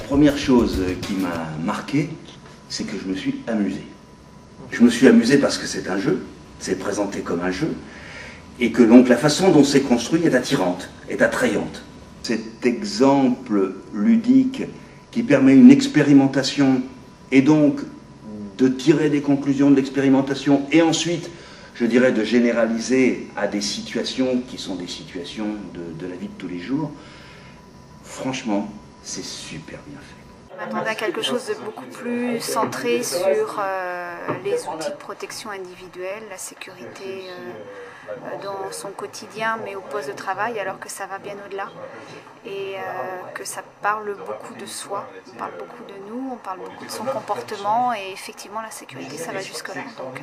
première chose qui m'a marqué, c'est que je me suis amusé. Je me suis amusé parce que c'est un jeu, c'est présenté comme un jeu, et que donc la façon dont c'est construit est attirante, est attrayante. Cet exemple ludique qui permet une expérimentation et donc de tirer des conclusions de l'expérimentation et ensuite, je dirais, de généraliser à des situations qui sont des situations de la vie de tous les jours, franchement, c'est super bien fait. Je m'attendais à quelque chose de beaucoup plus centré sur les outils de protection individuelle, la sécurité dans son quotidien, mais au poste de travail, alors que ça va bien au-delà. Et que ça parle beaucoup de soi, on parle beaucoup de nous, on parle beaucoup de son comportement, et effectivement la sécurité ça va jusque-là. Donc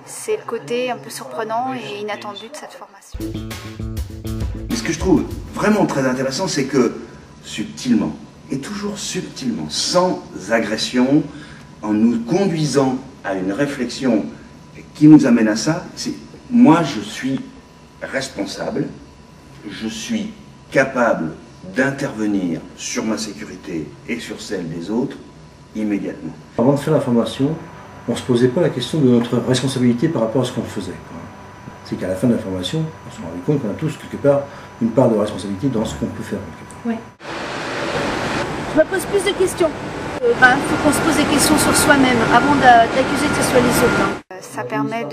c'est le côté un peu surprenant et inattendu de cette formation. Mais ce que je trouve vraiment très intéressant, c'est que subtilement, et toujours subtilement, sans agression, en nous conduisant à une réflexion qui nous amène à ça, c'est moi je suis responsable, je suis capable d'intervenir sur ma sécurité et sur celle des autres immédiatement. Avant de faire la formation, on ne se posait pas la question de notre responsabilité par rapport à ce qu'on faisait. C'est qu'à la fin de la formation, on se rendait compte qu'on a tous quelque part une part de responsabilité dans ce qu'on peut faire. Oui. Je me pose plus de questions. Il faut qu'on se pose des questions sur soi-même avant d'accuser que ce soit les autres. Ça permet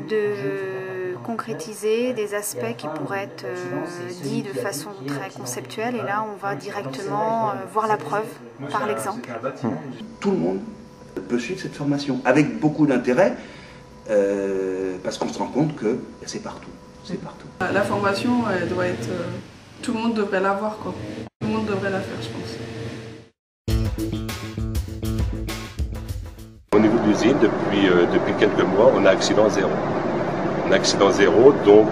de concrétiser des aspects qui pourraient être dits de façon très conceptuelle, et là on va directement voir la preuve par l'exemple. Tout le monde peut suivre cette formation avec beaucoup d'intérêt parce qu'on se rend compte que c'est partout. C'est partout. La formation, elle doit être... tout le monde devrait l'avoir, quoi. Tout le monde devrait la faire, je pense. Au niveau de l'usine, depuis quelques mois, on a accident zéro. On a accident zéro, donc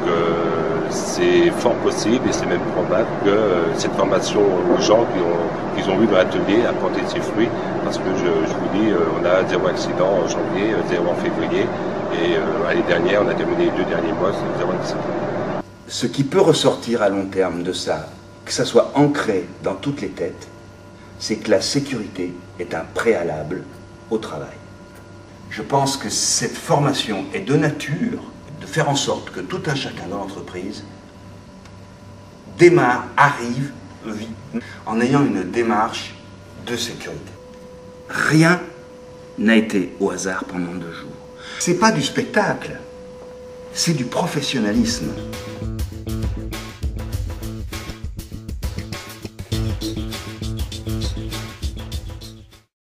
c'est fort possible et c'est même probable que cette formation aux gens qui ont eu dans l'atelier a porté ses fruits, parce que je vous dis, on a 0 accident en janvier, 0 en février, et l'année dernière, on a terminé les 2 derniers mois, c'est 0 accident. Ce qui peut ressortir à long terme de ça, que ça soit ancré dans toutes les têtes, c'est que la sécurité est un préalable au travail. Je pense que cette formation est de nature de faire en sorte que tout un chacun dans l'entreprise démarre, arrive, vit, en ayant une démarche de sécurité. Rien n'a été au hasard pendant 2 jours. C'est pas du spectacle, c'est du professionnalisme.